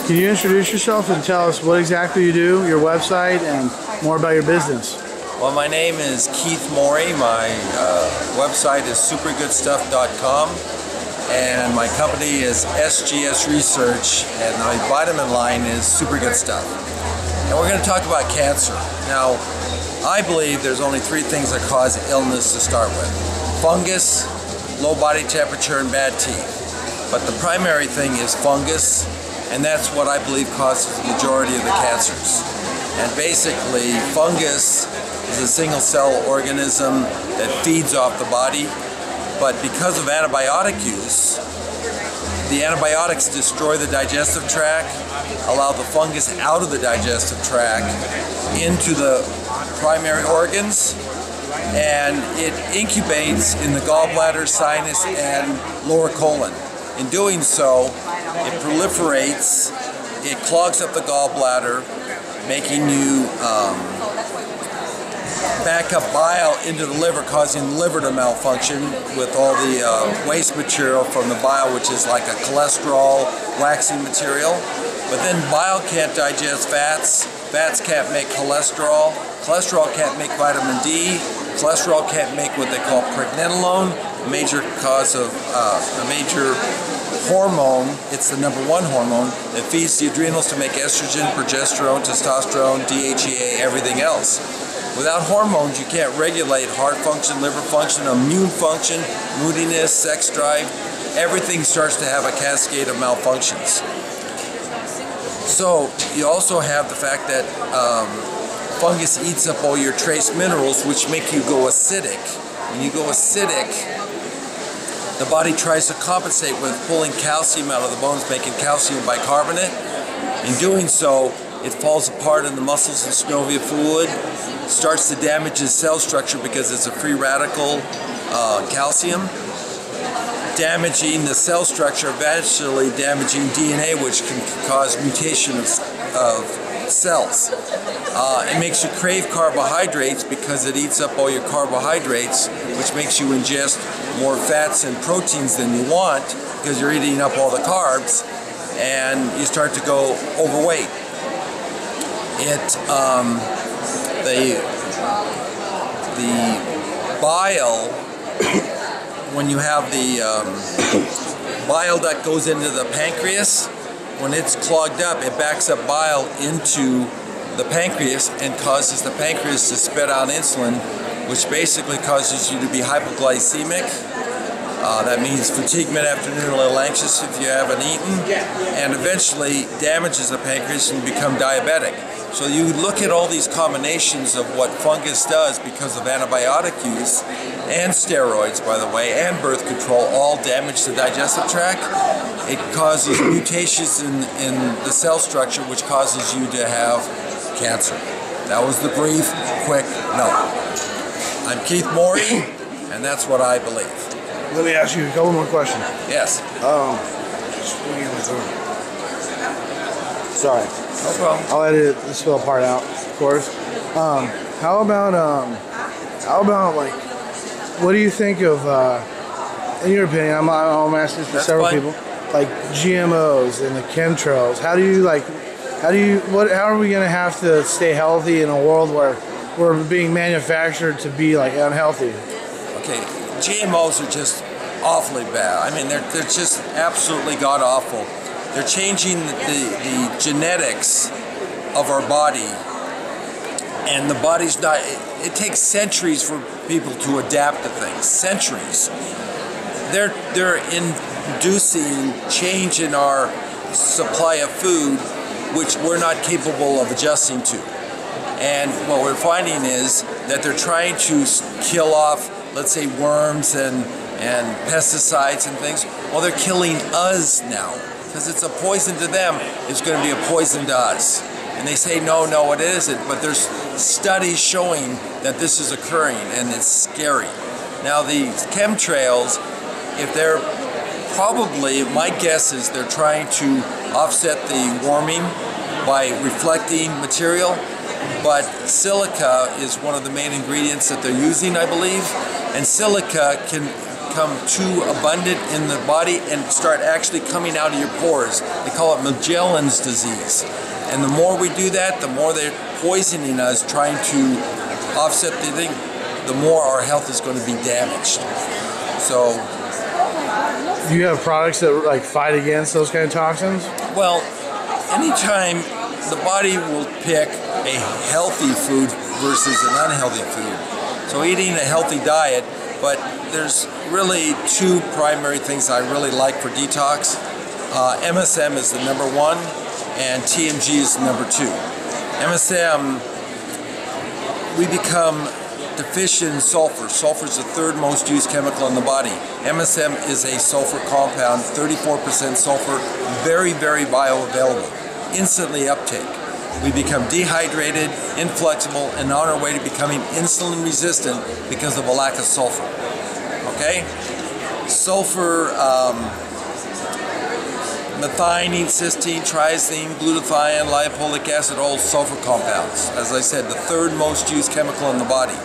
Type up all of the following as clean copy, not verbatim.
Can you introduce yourself and tell us what exactly you do, your website, and more about your business? Well, my name is Keith Morey. My website is supergoodstuff.com, and my company is SGS Research, and my vitamin line is Super Good Stuff. And we're going to talk about cancer. Now, I believe there's only three things that cause illness to start with: fungus, low body temperature, and bad teeth. But the primary thing is fungus, and that's what I believe causes the majority of the cancers. And basically, fungus is a single cell organism that feeds off the body, but because of antibiotic use, the antibiotics destroy the digestive tract, allow the fungus out of the digestive tract into the primary organs, and it incubates in the gallbladder, sinus, and lower colon. In doing so, it proliferates, it clogs up the gallbladder, making you back up bile into the liver, causing the liver to malfunction with all the waste material from the bile, which is like a cholesterol, waxing material. But then bile can't digest fats, fats can't make cholesterol, cholesterol can't make vitamin D, cholesterol can't make what they call pregnenolone, a major cause of a major hormone. It's the #1 hormone that feeds the adrenals to make estrogen, progesterone, testosterone, DHEA, everything else. Without hormones, you can't regulate heart function, liver function, immune function, moodiness, sex drive. Everything starts to have a cascade of malfunctions. So you also have the fact that fungus eats up all your trace minerals, which make you go acidic. When you go acidic, the body tries to compensate with pulling calcium out of the bones, making calcium bicarbonate. In doing so, it falls apart in the muscles and synovial fluid, starts to damage the cell structure because it's a free radical calcium, damaging the cell structure, eventually damaging DNA, which can cause mutation of cells. It makes you crave carbohydrates because it eats up all your carbohydrates, which makes you ingest more fats and proteins than you want because you're eating up all the carbs, and you start to go overweight. The bile, when you have the bile that goes into the pancreas, when it's clogged up, it backs up bile into the pancreas and causes the pancreas to spit out insulin, which basically causes you to be hypoglycemic. That means fatigue mid-afternoon, a little anxious if you haven't eaten, and eventually damages the pancreas and you become diabetic. So you look at all these combinations of what fungus does because of antibiotic use, and steroids, by the way, and birth control, all damage the digestive tract. It causes mutations in the cell structure, which causes you to have cancer. That was the brief, quick note. I'm Keith Morey, and that's what I believe. Let me ask you a couple more questions. Yes. Sorry. No problem. I'll edit this little part out, of course. How about like, what do you think of, in your opinion, I'm asking this for several people, like GMOs and the Chemtrails. How are we going to have to stay healthy in a world where we're being manufactured to be like unhealthy? Okay, GMOs are just awfully bad. I mean, they're just absolutely god-awful. They're changing the genetics of our body, and the body's not, it takes centuries for people to adapt to things, centuries. They're inducing change in our supply of food, which we're not capable of adjusting to. And what we're finding is that they're trying to kill off, let's say, worms and pesticides and things. Well, they're killing us now. Because it's a poison to them, it's going to be a poison to us. And they say, no, it isn't. But there's studies showing that this is occurring, and it's scary. Now, the chemtrails, if they're probably, my guess is they're trying to offset the warming by reflecting material. But silica is one of the main ingredients that they're using, I believe. And silica can become too abundant in the body and start actually coming out of your pores. They call it Magellan's disease. And the more we do that, the more they're poisoning us, trying to offset the thing, the more our health is going to be damaged. So, do you have products that like fight against those kind of toxins? Well, anytime the body will pick a healthy food versus an unhealthy food. So eating a healthy diet, but there's really two primary things I really like for detox. MSM is the #1 and TMG is the #2. MSM, we become deficient in sulfur. Sulfur is the 3rd most used chemical in the body. MSM is a sulfur compound, 34% sulfur, very, very bioavailable, instantly uptake. We become dehydrated, inflexible, and on our way to becoming insulin resistant because of a lack of sulfur. Okay? Sulfur, methionine, cysteine, triazine, glutathione, lipoic acid, all sulfur compounds. As I said, the 3rd most used chemical in the body.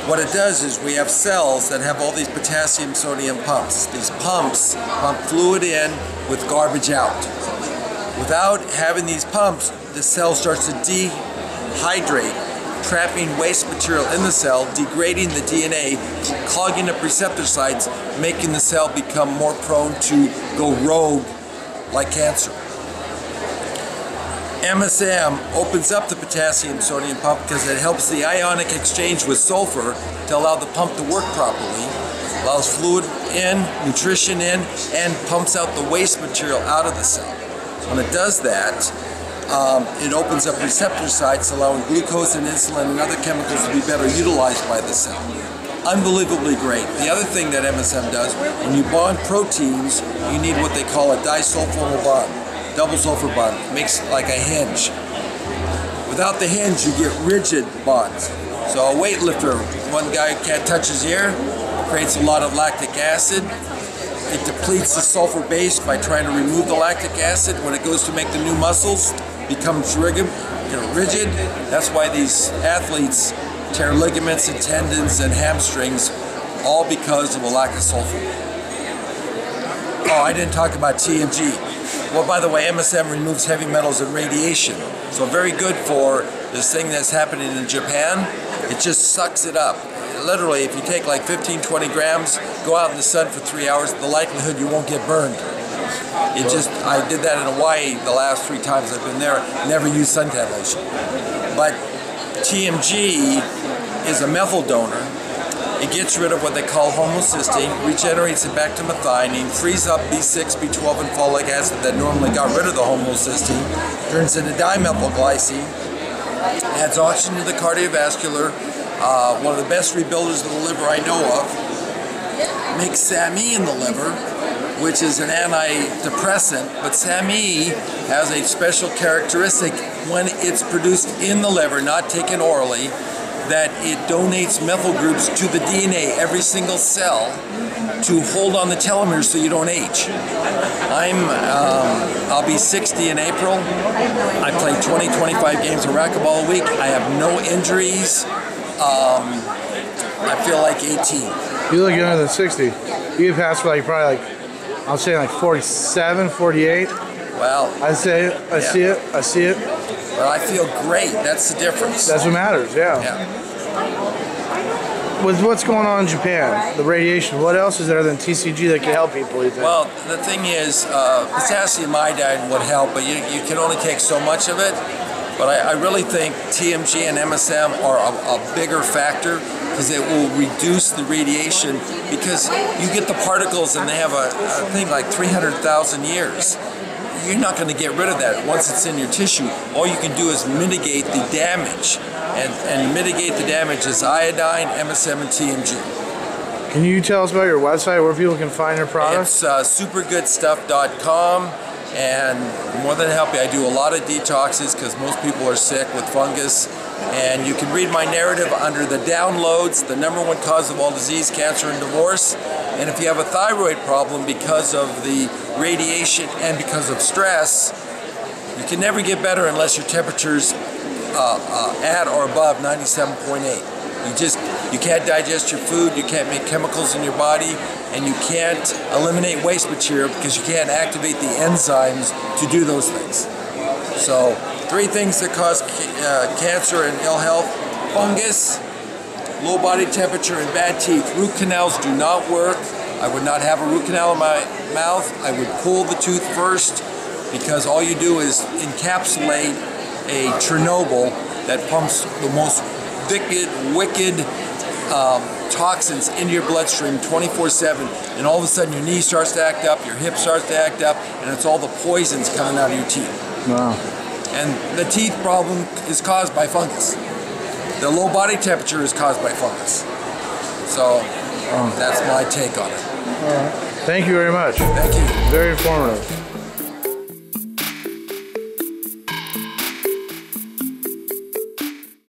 What it does is we have cells that have all these potassium sodium pumps. These pumps pump fluid in with garbage out. Without having these pumps, the cell starts to dehydrate, trapping waste material in the cell, degrading the DNA, clogging up receptor sites, making the cell become more prone to go rogue like cancer. MSM opens up the potassium sodium pump because it helps the ionic exchange with sulfur to allow the pump to work properly, allows fluid in, nutrition in, and pumps out the waste material out of the cell. When it does that, it opens up receptor sites, allowing glucose and insulin and other chemicals to be better utilized by the cell. Unbelievably great. The other thing that MSM does, when you bond proteins, you need what they call a disulfonyl bond, double sulfur bond. It makes like a hinge. Without the hinge, you get rigid bonds. So a weightlifter, one guy can't touch his ear, creates a lot of lactic acid. It depletes the sulfur base by trying to remove the lactic acid. When it goes to make the new muscles, becomes rigid. That's why these athletes tear ligaments and tendons and hamstrings, all because of a lack of sulfur. Oh, I didn't talk about TMG. Well, by the way, MSM removes heavy metals and radiation. So very good for this thing that's happening in Japan. It just sucks it up. Literally, if you take like 15, 20 grams, go out in the sun for 3 hours, the likelihood you won't get burned. I did that in Hawaii the last 3 times I've been there, never used suntan lotion. But TMG is a methyl donor. It gets rid of what they call homocysteine, regenerates it back to methionine, frees up B6, B12, and folic acid that normally got rid of the homocysteine, turns into dimethylglycine, adds oxygen to the cardiovascular, one of the best rebuilders of the liver I know of, makes SAMe in the liver, which is an antidepressant, but SAMe has a special characteristic when it's produced in the liver, not taken orally, that it donates methyl groups to the DNA, every single cell, to hold on the telomeres so you don't age. I'll be 60 in April. I play 20, 25 games of racquetball a week. I have no injuries. I feel like 18. You look younger than 60. You passed for like probably like, I'm saying like 47, 48. Well, I see it. But I feel great. That's the difference. That's what matters, yeah. With what's going on in Japan, the radiation, what else is there than TCG that can help people, you think? Well, the thing is, potassium iodide would help, but you can only take so much of it. But I really think TMG and MSM are a bigger factor because it will reduce the radiation, because you get the particles and they have a thing like 300,000 years. You're not going to get rid of that once it's in your tissue. All you can do is mitigate the damage. And mitigate the damage is iodine, MSM, and TMG. Can you tell us about your website, where people can find your products? It's supergoodstuff.com, and more than happy, I do a lot of detoxes because most people are sick with fungus. And you can read my narrative under the downloads, the #1 cause of all disease, cancer, and divorce. And if you have a thyroid problem because of the radiation and because of stress, you can never get better unless your temperature's at or above 97.8. You just You can't digest your food, you can't make chemicals in your body, and you can't eliminate waste material because you can't activate the enzymes to do those things. So 3 things that cause cancer and ill health: fungus, low body temperature, and bad teeth. Root canals do not work. I would not have a root canal in my mouth. I would pull the tooth first, because all you do is encapsulate a Chernobyl that pumps the most wicked toxins into your bloodstream 24/7, and all of a sudden your knee starts to act up, your hip starts to act up, and it's all the poisons coming out of your teeth. Wow. And the teeth problem is caused by fungus. The low body temperature is caused by fungus. So that's my take on it. Thank you very much. Thank you. Very informative.